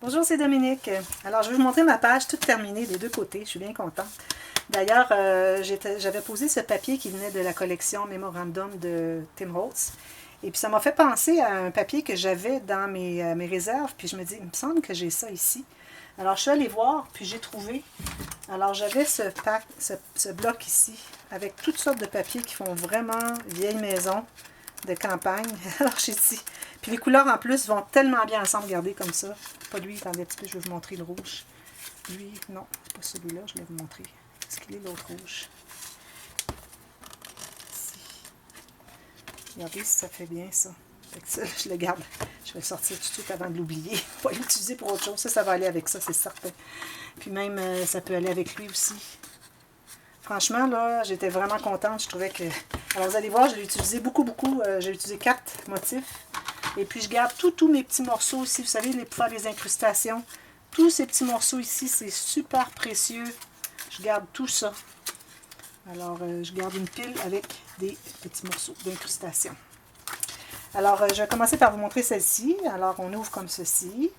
Bonjour, c'est Dominique. Alors, je vais vous montrer ma page toute terminée des deux côtés. Je suis bien contente. D'ailleurs, j'avais posé ce papier qui venait de la collection Memorandum de Tim Holtz. Et puis, ça m'a fait penser à un papier que j'avais dans mes réserves. Puis, je me dis, il me semble que j'ai ça ici. Alors, je suis allée voir, puis j'ai trouvé. Alors, j'avais ce bloc ici, avec toutes sortes de papiers qui font vraiment vieille maison de campagne. Alors, j'ai dit... Puis les couleurs, en plus, vont tellement bien ensemble, regardez, comme ça. Pas lui, attendez un petit peu, je vais vous montrer le rouge. Lui, non, c'est pas celui-là, je vais vous montrer. Est-ce qu'il est l'autre rouge? Ici. Regardez si ça fait bien, ça. Fait que ça, je le garde. Je vais le sortir tout de suite avant de l'oublier. Pas l'utiliser pour autre chose. Ça va aller avec ça, c'est certain. Puis même, ça peut aller avec lui aussi. Franchement, là, j'étais vraiment contente. Je trouvais que... Alors, vous allez voir, je l'ai utilisé beaucoup. J'ai utilisé 4 motifs. Et puis, je garde tous mes petits morceaux ici. Vous savez, pour faire des incrustations. Tous ces petits morceaux ici, c'est super précieux. Je garde tout ça. Alors, je garde une pile avec des petits morceaux d'incrustation. Alors, je vais commencer par vous montrer celle-ci. Alors, on ouvre comme ceci.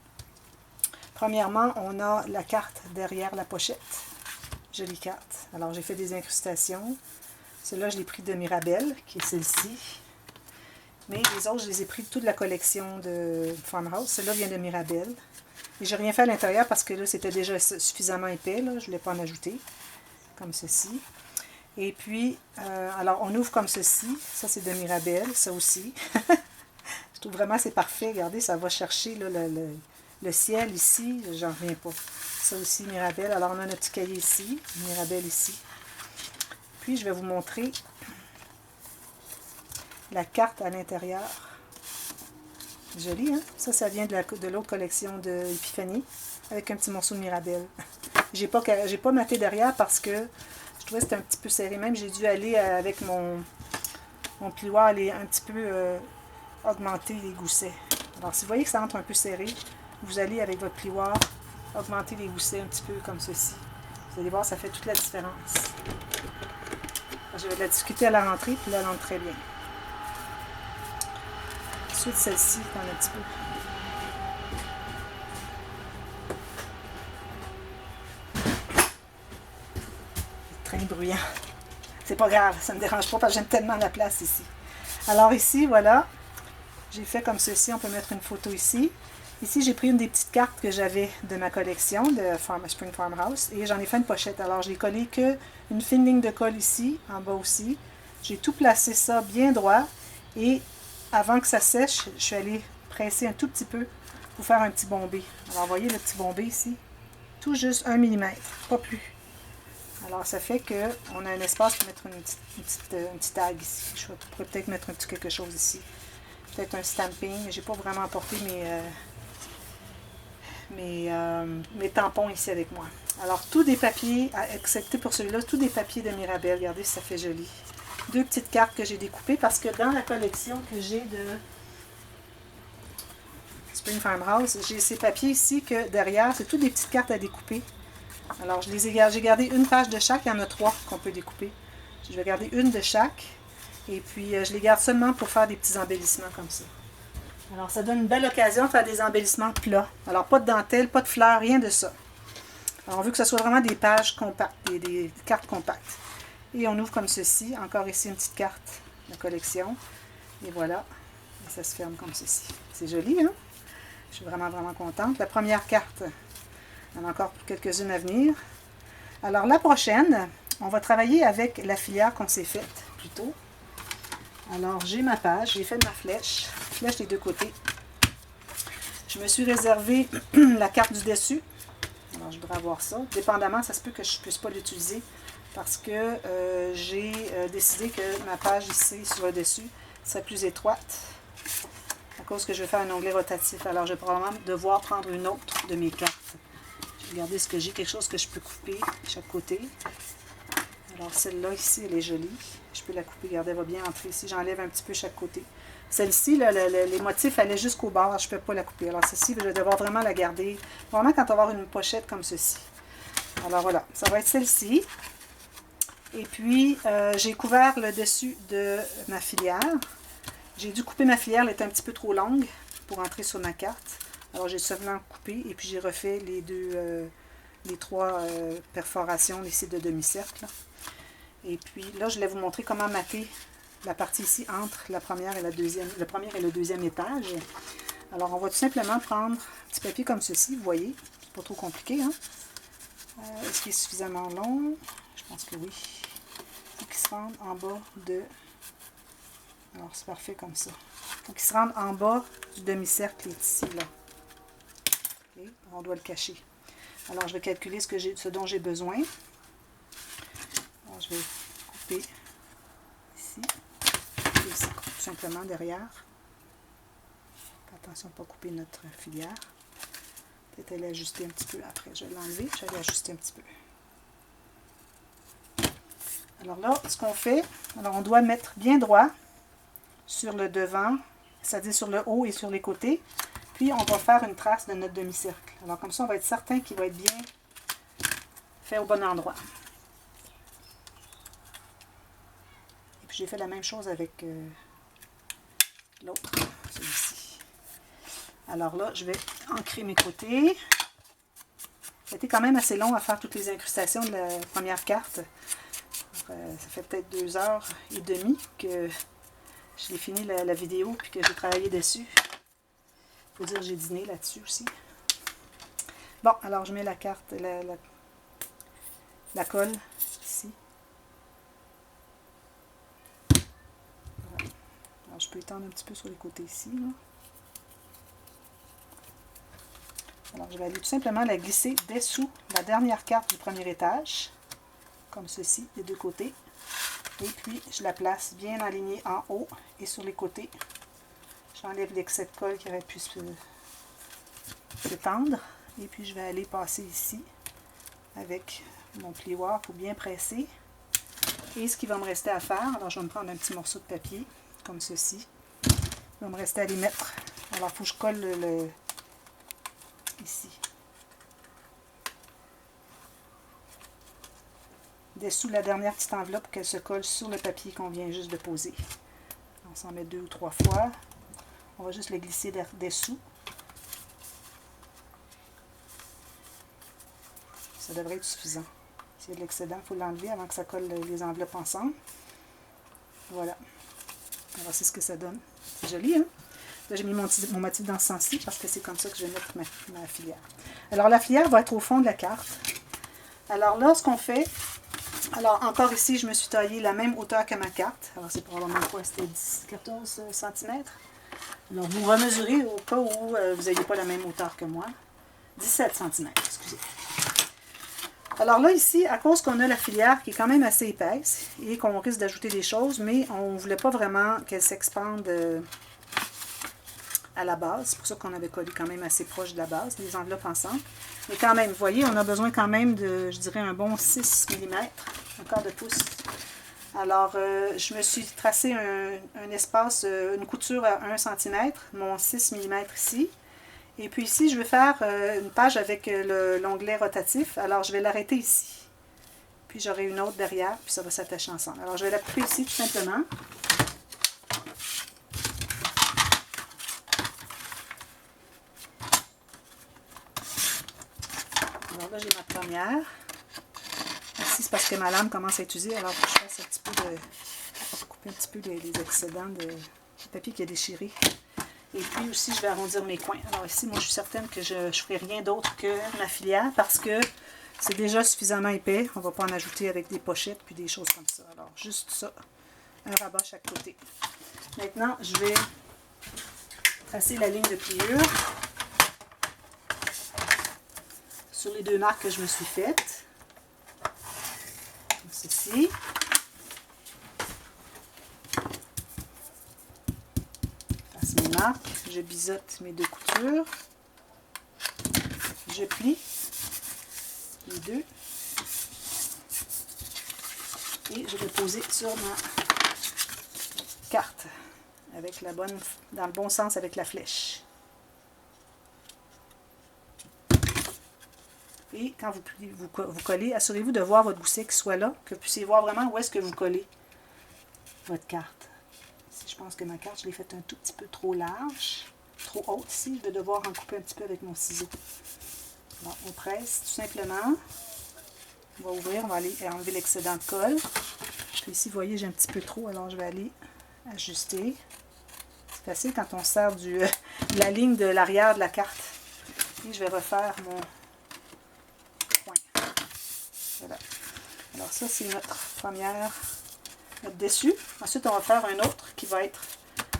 Premièrement, on a la carte derrière la pochette. Jolie carte. Alors, j'ai fait des incrustations. Celle-là, je l'ai pris de Mirabelle, qui est celle-ci. Mais les autres, je les ai pris de toute la collection de Farmhouse. Celle-là vient de Mirabelle. Et je n'ai rien fait à l'intérieur parce que là, c'était déjà suffisamment épais. Là. Je ne voulais pas en ajouter. Comme ceci. Et puis, alors, on ouvre comme ceci. Ça, c'est de Mirabelle, ça aussi. Je trouve vraiment c'est parfait. Regardez, ça va chercher là, le ciel ici. J'en reviens pas. Ça aussi, Mirabelle. Alors, on a notre petit cahier ici. Mirabelle ici. Puis, je vais vous montrer la carte à l'intérieur. Joli, hein? Ça vient de l'autre collection de Epiphanie, avec un petit morceau de Mirabelle. J'ai pas maté derrière parce que je trouvais que c'était un petit peu serré. Même, j'ai dû aller avec mon plioir, aller un petit peu augmenter les goussets. Alors, si vous voyez que ça entre un peu serré, vous allez avec votre plioir augmenter les goussets un petit peu comme ceci. Vous allez voir, ça fait toute la différence. J'avais de la difficulté à la rentrer, puis là, elle entre très bien. Ensuite, celle-ci, on a un petit peu. Très bruyant. C'est pas grave, ça ne me dérange pas parce que j'aime tellement la place ici. Alors ici, voilà, j'ai fait comme ceci. On peut mettre une photo ici. Ici, j'ai pris une des petites cartes que j'avais de ma collection de Spring Farmhouse et j'en ai fait une pochette. Alors, je n'ai collé qu'une fine ligne de colle ici, en bas aussi. J'ai tout placé ça bien droit et avant que ça sèche, je suis allée presser un tout petit peu pour faire un petit bombé. Alors, vous voyez le petit bombé ici? Tout juste 1 mm, pas plus. Alors, ça fait qu'on a un espace pour mettre une petite tag ici. Je pourrais peut-être mettre un petit quelque chose ici. Peut-être un stamping. Je n'ai pas vraiment apporté mes tampons ici avec moi. Alors, tous des papiers, excepté pour celui-là, tous des papiers de Mirabelle. Regardez si ça fait joli. 2 petites cartes que j'ai découpées parce que dans la collection que j'ai de Spring Farmhouse, j'ai ces papiers ici que derrière, c'est toutes des petites cartes à découper. Alors, j'ai gardé une page de chaque. Il y en a 3 qu'on peut découper. Je vais garder une de chaque. Et puis, je les garde seulement pour faire des petits embellissements comme ça. Alors, ça donne une belle occasion de faire des embellissements plats. Alors, pas de dentelle, pas de fleurs, rien de ça. Alors, on veut que ce soit vraiment des pages compactes, des cartes compactes. Et on ouvre comme ceci. Encore ici, une petite carte de collection. Et voilà. Et ça se ferme comme ceci. C'est joli, hein? Je suis vraiment contente. La première carte, il y en a encore quelques-unes à venir. Alors, la prochaine, on va travailler avec la filière qu'on s'est faite plus tôt. Alors, j'ai ma page, j'ai fait ma flèche des deux côtés. Je me suis réservé la carte du dessus. Alors, je voudrais avoir ça. Dépendamment, ça se peut que je ne puisse pas l'utiliser parce que j'ai décidé que ma page ici, sur le dessus, serait plus étroite à cause que je vais faire un onglet rotatif. Alors, je vais probablement devoir prendre une autre de mes cartes. Je vais regarder ce que j'ai, quelque chose que je peux couper de chaque côté. Alors, celle-là, ici, elle est jolie. Je peux la couper. Regardez, elle va bien entrer ici. J'enlève un petit peu chaque côté. Celle-ci, les motifs allaient jusqu'au bord. Je ne peux pas la couper. Alors, celle-ci, je vais devoir vraiment la garder. Vraiment quand on va avoir une pochette comme ceci. Alors, voilà. Ça va être celle-ci. Et puis, j'ai couvert le dessus de ma filière. J'ai dû couper ma filière. Elle est un petit peu trop longue pour entrer sur ma carte. Alors j'ai seulement coupé et puis j'ai refait les trois perforations ici de demi-cercle. Et puis là, je vais vous montrer comment mapper la partie ici entre la première et la deuxième, le premier et le deuxième étage. Alors on va tout simplement prendre un petit papier comme ceci, vous voyez, c'est pas trop compliqué, hein? Est-ce qu'il est suffisamment long? Je pense que oui. Il faut qu'il se rende en bas de... Alors c'est parfait comme ça. Il faut qu'il se rende en bas du demi-cercle ici, là. Okay. On doit le cacher. Alors je vais calculer ce dont j'ai besoin. Alors je vais couper ici. Et ici, tout simplement derrière. Attention de ne pas couper notre filière. Peut-être aller ajuster un petit peu après. Je vais l'enlever. Je vais aller ajuster un petit peu. Alors là, ce qu'on fait, alors on doit mettre bien droit sur le devant, c'est-à-dire sur le haut et sur les côtés. Puis on va faire une trace de notre demi-cercle. Alors comme ça, on va être certain qu'il va être bien fait au bon endroit. Et puis j'ai fait la même chose avec l'autre, celui-ci. Alors là, je vais ancrer mes côtés. Ça a été quand même assez long à faire toutes les incrustations de la première carte. Alors, ça fait peut-être 2h30 que j'ai fini la vidéo puis que j'ai travaillé dessus. Il faut dire que j'ai dîné là-dessus aussi. Bon, alors je mets la carte, la colle ici. Voilà. Alors je peux étendre un petit peu sur les côtés ici, là. Alors je vais aller tout simplement la glisser dessous la dernière carte du premier étage, comme ceci, des deux côtés. Et puis je la place bien alignée en haut et sur les côtés. J'enlève l'excès de colle qui aurait pu s'étendre. Et puis je vais aller passer ici avec mon plioir pour bien presser. Et ce qui va me rester à faire, alors je vais me prendre un petit morceau de papier, comme ceci. Il va me rester à les mettre. Alors il faut que je colle ici. Dessous la dernière petite enveloppe pour qu'elle se colle sur le papier qu'on vient juste de poser. On s'en met 2 ou 3 fois. On va juste le glisser dessous. Ça devrait être suffisant. S'il y a de l'excédent, il faut l'enlever avant que ça colle les enveloppes ensemble. Voilà. Alors, c'est ce que ça donne. C'est joli, hein? Là, j'ai mis mon motif dans ce sens-ci parce que c'est comme ça que je vais mettre ma filière. Alors, la filière va être au fond de la carte. Alors là, ce qu'on fait... Alors, encore ici, je me suis taillé la même hauteur que ma carte. Alors, c'est probablement quoi? C'était 14 cm. Alors, vous remesurez au cas où vous n'ayez pas la même hauteur que moi. 17 cm, excusez. Alors là, ici, à cause qu'on a la filière qui est quand même assez épaisse et qu'on risque d'ajouter des choses, mais on ne voulait pas vraiment qu'elle s'expande à la base. C'est pour ça qu'on avait collé quand même assez proche de la base, les enveloppes ensemble. Mais quand même, vous voyez, on a besoin quand même de, je dirais, un bon 6 mm, un quart de pouce. Alors, je me suis tracé un espace, une couture à 1 cm, mon 6 mm ici. Et puis ici, je vais faire une page avec l'onglet rotatif. Alors, je vais l'arrêter ici. Puis, j'aurai une autre derrière, puis ça va s'attacher ensemble. Alors, je vais la couper ici, tout simplement. Alors là, j'ai ma première. Ici, c'est parce que ma lame commence à être usée. Alors, je fasse un petit peu de... couper un petit peu les excédents de papier qui a déchiré. Et puis aussi, je vais arrondir mes coins. Alors ici, moi, je suis certaine que je ne ferai rien d'autre que ma filière parce que c'est déjà suffisamment épais. On ne va pas en ajouter avec des pochettes puis des choses comme ça. Alors, juste ça. Un rabat chaque côté. Maintenant, je vais tracer la ligne de pliure sur les deux marques que je me suis faites. Comme ceci. Je biseaute mes deux coutures, je plie les deux et je vais poser sur ma carte avec dans le bon sens avec la flèche. Et quand vous collez, assurez-vous de voir votre gousset qui soit là, que vous puissiez voir vraiment où est-ce que vous collez votre carte. Je pense que ma carte, je l'ai faite un tout petit peu trop large. trop haute ici. Je vais devoir en couper un petit peu avec mon ciseau. Alors, on presse tout simplement. On va ouvrir, on va aller enlever l'excédent de colle. Puis ici, vous voyez, j'ai un petit peu trop, alors je vais aller ajuster. C'est facile quand on sert de la ligne de l'arrière de la carte. Et je vais refaire mon point. Voilà. Alors ça, c'est notre dessus. Ensuite, on va faire un autre qui va être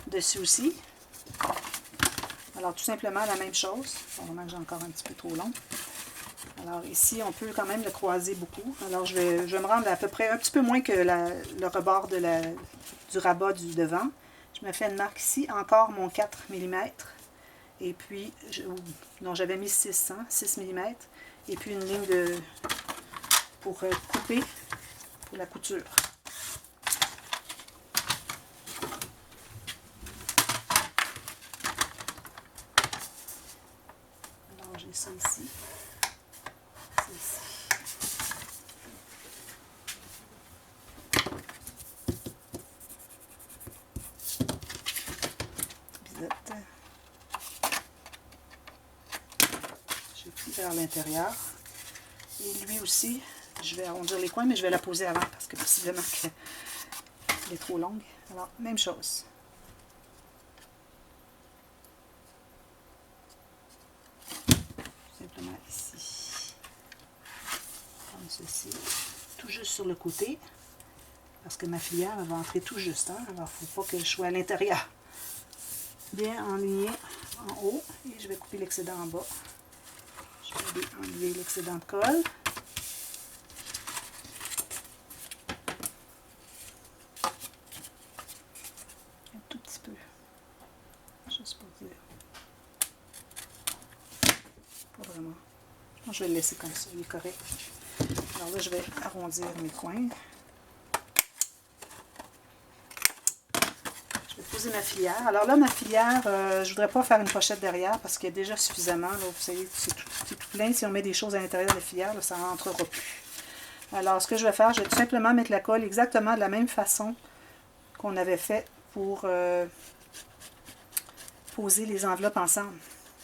dessus aussi. Alors, tout simplement la même chose. Vraiment que j'ai encore un petit peu trop long. Alors, ici, on peut quand même le croiser beaucoup. Alors, je vais me rendre à peu près un petit peu moins que le rebord du rabat du devant. Je me fais une marque ici, encore mon 4 mm. Et puis, j'avais mis 6 mm. Et puis, une ligne pour couper pour la couture. Alors, j'ai ça ici. J'ai pris vers l'intérieur. Et lui aussi, je vais arrondir les coins, mais je vais la poser avant parce que possiblement qu'elle est trop longue. Alors, même chose. Simplement ici. Comme ceci. Tout juste sur le côté. Parce que ma filière elle va entrer tout juste. Hein? Alors, il ne faut pas que je sois à l'intérieur. Bien enligné en haut. Et je vais couper l'excédent en bas. Je vais enlever l'excédent de colle. Un tout petit peu. Juste pour dire. Pas vraiment. Je vais le laisser comme ça, il est correct. Alors là, je vais arrondir mes coins. Je vais poser ma filière. Alors là, ma filière, je ne voudrais pas faire une pochette derrière parce qu'il y a déjà suffisamment. Là, vous savez, c'est tout plein. Si on met des choses à l'intérieur de la filière, là, ça ne rentrera plus. Alors, ce que je vais faire, je vais tout simplement mettre la colle exactement de la même façon qu'on avait fait pour poser les enveloppes ensemble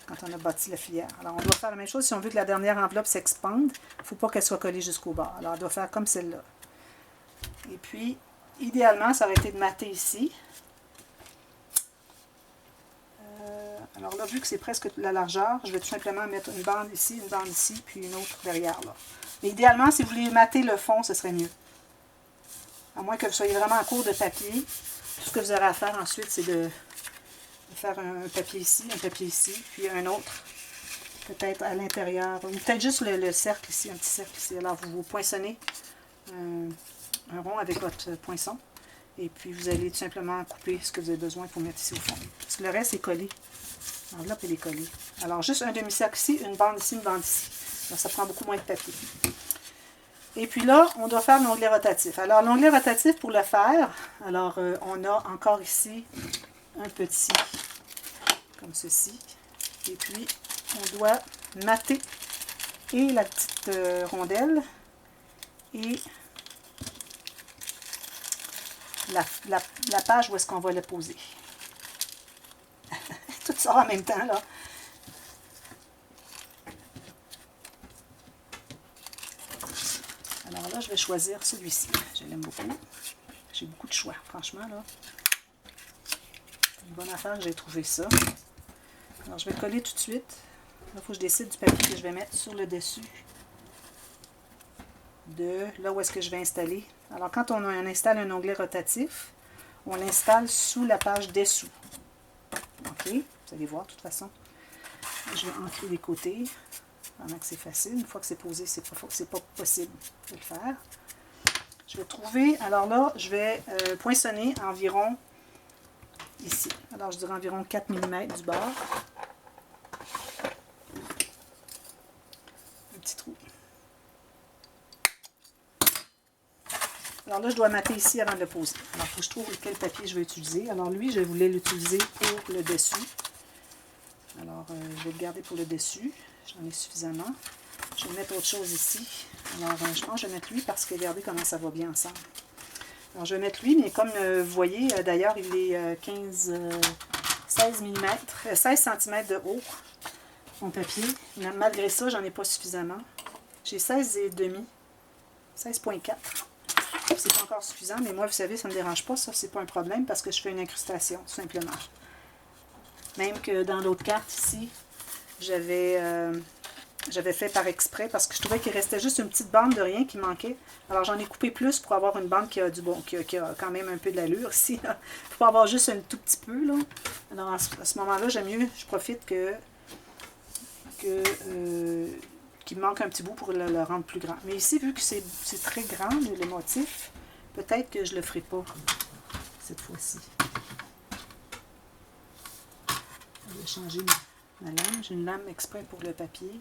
quand on a bâti la filière. Alors, on doit faire la même chose. Si on veut que la dernière enveloppe s'expande, il ne faut pas qu'elle soit collée jusqu'au bas. Alors, on doit faire comme celle-là. Et puis, idéalement, ça aurait été de mater ici. Alors là, vu que c'est presque la largeur, je vais tout simplement mettre une bande ici, puis une autre derrière. Là. Mais idéalement, si vous voulez mater le fond, ce serait mieux. À moins que vous soyez vraiment en cours de papier. Tout ce que vous aurez à faire ensuite, c'est de faire un papier ici, puis un autre, peut-être à l'intérieur, ou peut-être juste le cercle ici, un petit cercle ici. Alors, vous poinçonnez un rond avec votre poinçon, et puis vous allez tout simplement couper ce que vous avez besoin pour mettre ici au fond. Parce que le reste est collé. L'enveloppe, elle est collée. Alors, juste un demi-cercle ici, une bande ici, une bande ici. Alors, ça prend beaucoup moins de papier. Et puis là, on doit faire l'onglet rotatif. Alors, l'onglet rotatif, pour le faire, alors, on a encore ici un petit, comme ceci. Et puis, on doit mater et la petite rondelle et la page où est-ce qu'on va le poser. Tout ça en même temps, là. Alors là, je vais choisir celui-ci. Je l'aime beaucoup. J'ai beaucoup de choix, franchement, là. C'est une bonne affaire, j'ai trouvé ça. Alors, je vais coller tout de suite. Là, il faut que je décide du papier que je vais mettre sur le dessus de là où est-ce que je vais installer. Alors, quand on installe un onglet rotatif, on l'installe sous la page dessous. OK? Vous allez voir, de toute façon. Je vais ancrer les côtés, pendant que c'est facile. Une fois que c'est posé, c'est pas possible de le faire. Je vais trouver, alors là, je vais poinçonner environ ici. Alors, je dirais environ 4 mm du bord. Un petit trou. Alors là, je dois mater ici avant de le poser. Alors, il faut que je trouve quel papier je vais utiliser. Alors lui, je voulais l'utiliser pour le dessus. Alors, je vais le garder pour le dessus. J'en ai suffisamment. Je vais mettre autre chose ici. Alors, je pense que je vais mettre lui parce que regardez comment ça va bien ensemble. Alors, je vais mettre lui, mais comme vous voyez, d'ailleurs, il est 15 16 mm, 16 cm de haut, mon papier. Malgré ça, j'en ai pas suffisamment. J'ai 16,5, 16,4. C'est pas encore suffisant, mais moi, vous savez, ça ne me dérange pas, ça, c'est pas un problème, parce que je fais une incrustation, tout simplement. Même que dans l'autre carte, ici, j'avais fait par exprès, parce que je trouvais qu'il restait juste une petite bande de rien qui manquait. Alors, j'en ai coupé plus pour avoir une bande qui a qui a quand même un peu de l'allure ici. Il faut avoir juste un tout petit peu, là. Alors, à ce moment-là, j'aime mieux, je profite qu'il manque un petit bout pour le rendre plus grand. Mais ici, vu que c'est très grand, le motif, peut-être que je ne le ferai pas cette fois-ci. Je vais changer ma lame. J'ai une lame exprès pour le papier.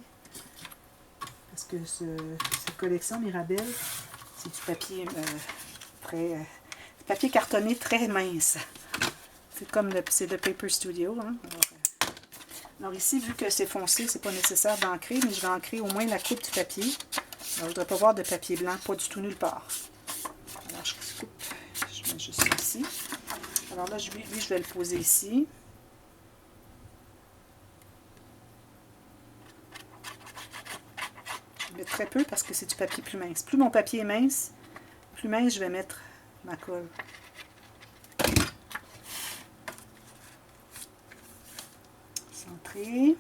Parce que cette collection Mirabelle, c'est du papier papier cartonné très mince. C'est comme le Paper Studio. Hein? Alors ici, vu que c'est foncé, c'est pas nécessaire d'ancrer, mais je vais ancrer au moins la coupe du papier. Alors je ne dois pas voir de papier blanc, pas du tout nulle part. Alors je coupe, je mets juste ça ici. Alors là, lui, je vais le poser ici. Je mets très peu parce que c'est du papier plus mince. Plus mon papier est mince, plus mince je vais mettre ma colle. Centré.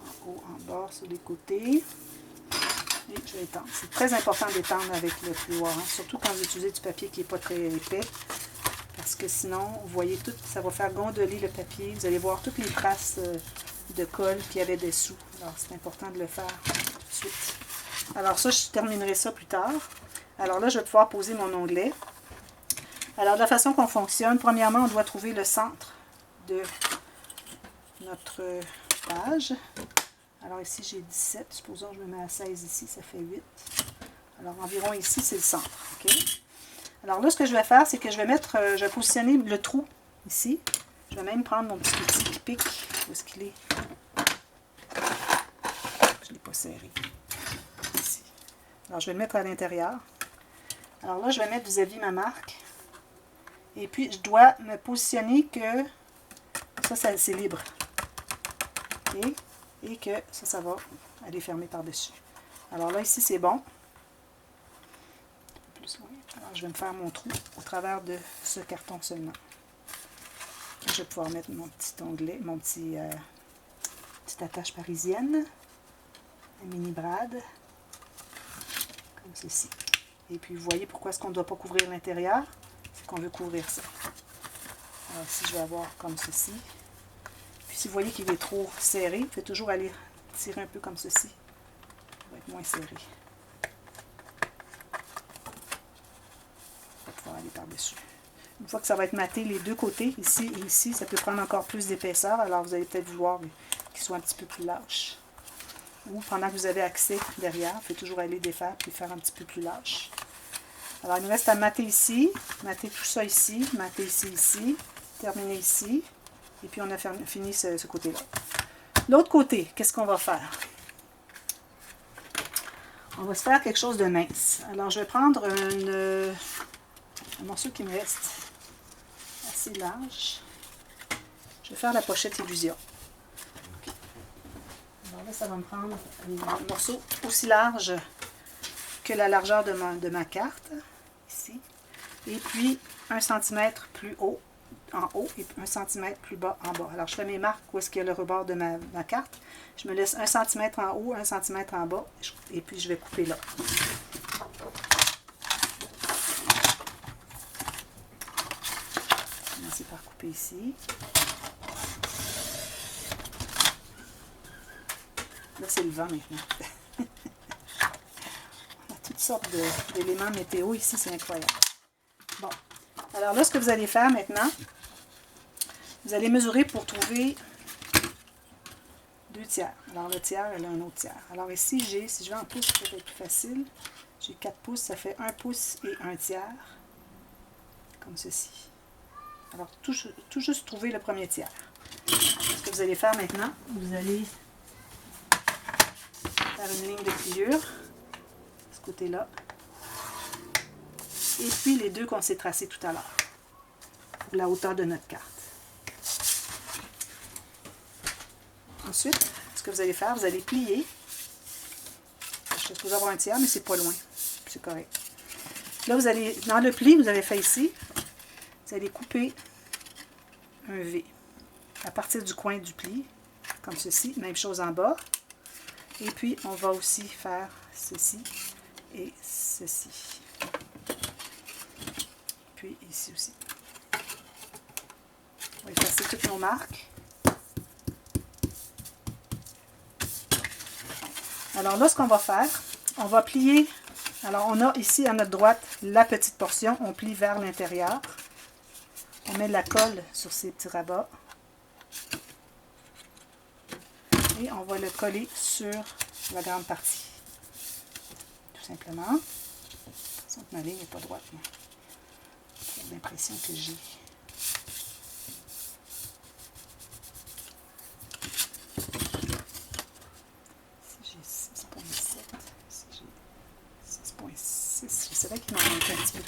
En haut, en bas, sur les côtés. Et je vais étendre. C'est très important d'étendre avec le fouloir, hein, surtout quand vous utilisez du papier qui n'est pas très épais. Parce que sinon, vous voyez tout, ça va faire gondoler le papier. Vous allez voir toutes les traces de colle qu'il y avait dessous. Alors, c'est important de le faire tout de suite. Alors ça, je terminerai ça plus tard. Alors là, je vais pouvoir poser mon onglet. Alors, de la façon qu'on fonctionne, premièrement, on doit trouver le centre de notre page. Alors ici, j'ai 17. Supposons que je me mets à 16 ici, ça fait 8. Alors, environ ici, c'est le centre. OK? Alors là, ce que je vais faire, c'est que je vais positionner le trou ici. Je vais même prendre mon petit outil qui pique. Où est-ce qu'il est? Je ne l'ai pas serré. Ici. Alors, je vais le mettre à l'intérieur. Alors là, je vais mettre vis-à-vis ma marque. Et puis, je dois me positionner que ça c'est libre. OK? Et que ça va aller fermer par-dessus. Alors là, ici, c'est bon. Plus loin. Alors, je vais me faire mon trou au travers de ce carton seulement. Je vais pouvoir mettre mon petit onglet, petite attache parisienne, un mini brad, comme ceci. Et puis, vous voyez pourquoi est-ce qu'on ne doit pas couvrir l'intérieur? C'est qu'on veut couvrir ça. Alors ici, je vais avoir comme ceci. Puis, si vous voyez qu'il est trop serré, vous faites toujours aller tirer un peu comme ceci. Il va être moins serré. On va pouvoir aller par-dessus. Une fois que ça va être maté les deux côtés, ici et ici, ça peut prendre encore plus d'épaisseur. Alors, vous allez peut-être vouloir qu'il soit un petit peu plus lâche. Ou pendant que vous avez accès derrière, vous pouvez toujours aller défaire puis faire un petit peu plus lâche. Alors, il nous reste à mater ici, mater tout ça ici, mater ici, terminer ici. Et puis, on a fini ce côté-là. L'autre côté, qu'est-ce qu'on va faire? On va se faire quelque chose de mince. Alors, je vais prendre un morceau qui me reste assez large. Je vais faire la pochette illusion. Alors là, ça va me prendre un morceau aussi large que la largeur de ma carte, ici. Et puis, 1 cm plus haut, en haut, et 1 cm plus bas en bas. Alors, je fais mes marques où est-ce qu'il y a le rebord de ma carte. Je me laisse 1 cm en haut, 1 cm en bas, et puis je vais couper là. Je vais commencer par couper ici. Là, c'est le vent maintenant. On a toutes sortes d'éléments météo ici, c'est incroyable. Bon, alors là, ce que vous allez faire maintenant, vous allez mesurer pour trouver 2 tiers. Alors le tiers, elle a un autre tiers. Alors ici, si je vais en pouces, ça va être plus facile. J'ai 4 pouces, ça fait 1 pouce et 1 tiers. Comme ceci. Alors, tout juste trouver le premier tiers. Ce que vous allez faire maintenant, vous allez faire une ligne de pliure, ce côté-là. Et puis les deux qu'on s'est tracés tout à l'heure, pour la hauteur de notre carte. Ensuite, ce que vous allez faire, vous allez plier. Je suis supposée avoir un tiers, mais c'est pas loin. C'est correct. Là, vous allez, dans le pli, vous avez fait ici, vous allez couper un V à partir du coin du pli, comme ceci. Même chose en bas. Et puis, on va aussi faire ceci et ceci. Puis ici aussi. On va effacer toutes nos marques. Alors là, ce qu'on va faire, on va plier. Alors, on a ici à notre droite la petite portion. On plie vers l'intérieur. On met de la colle sur ces petits rabats. Et on va le coller sur la grande partie. Tout simplement. Sans que ma ligne n'est pas droite. J'ai l'impression que j'ai. C'est vrai qu'il m'en manque un petit peu.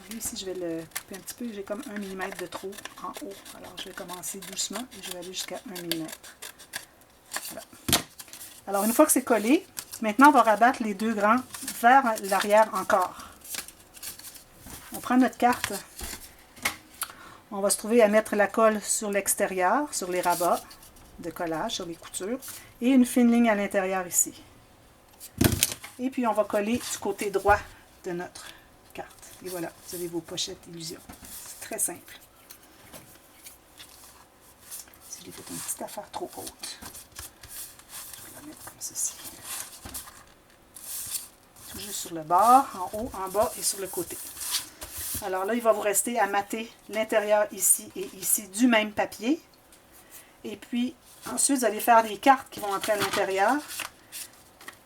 Lui, ici, je vais le couper un petit peu. J'ai comme 1 mm de trop en haut. Alors, je vais commencer doucement et je vais aller jusqu'à 1 mm. Voilà. Alors, une fois que c'est collé, maintenant, on va rabattre les deux grands vers l'arrière encore. On prend notre carte. On va se trouver à mettre la colle sur l'extérieur, sur les rabats de collage, sur les coutures, et une fine ligne à l'intérieur ici. Et puis, on va coller du côté droit de notre carte. Et voilà, vous avez vos pochettes Illusion. C'est très simple. Si j'ai fait une petite affaire trop haute, je vais la mettre comme ceci. Tout juste sur le bord, en haut, en bas et sur le côté. Alors là, il va vous rester à mater l'intérieur ici et ici du même papier. Et puis, ensuite, vous allez faire des cartes qui vont entrer à l'intérieur.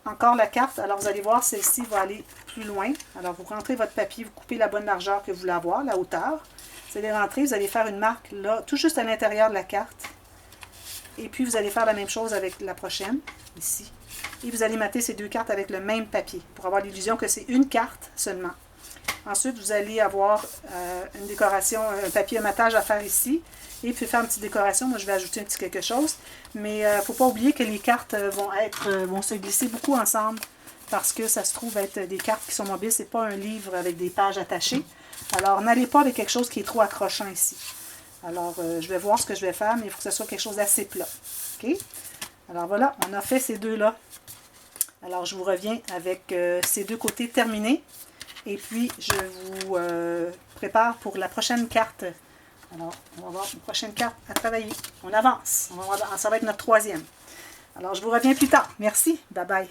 Encore la carte, alors vous allez voir, celle-ci va aller plus loin. Alors vous rentrez votre papier, vous coupez la bonne largeur que vous voulez avoir, la hauteur. Vous allez rentrer, vous allez faire une marque là, tout juste à l'intérieur de la carte. Et puis vous allez faire la même chose avec la prochaine, ici. Et vous allez mater ces deux cartes avec le même papier, pour avoir l'illusion que c'est une carte seulement. Ensuite, vous allez avoir une décoration, un papier à matage à faire ici. Et puis faire une petite décoration, moi je vais ajouter un petit quelque chose. Mais il ne faut pas oublier que les cartes vont se glisser beaucoup ensemble parce que ça se trouve être des cartes qui sont mobiles. Ce n'est pas un livre avec des pages attachées. Alors n'allez pas avec quelque chose qui est trop accrochant ici. Alors je vais voir ce que je vais faire, mais il faut que ce soit quelque chose d'assez plat. OK? Alors voilà, on a fait ces deux-là. Alors je vous reviens avec ces deux côtés terminés. Et puis je vous prépare pour la prochaine carte. Alors, on va voir une prochaine carte à travailler. On avance. Ça va être notre troisième. Alors, je vous reviens plus tard. Merci. Bye bye.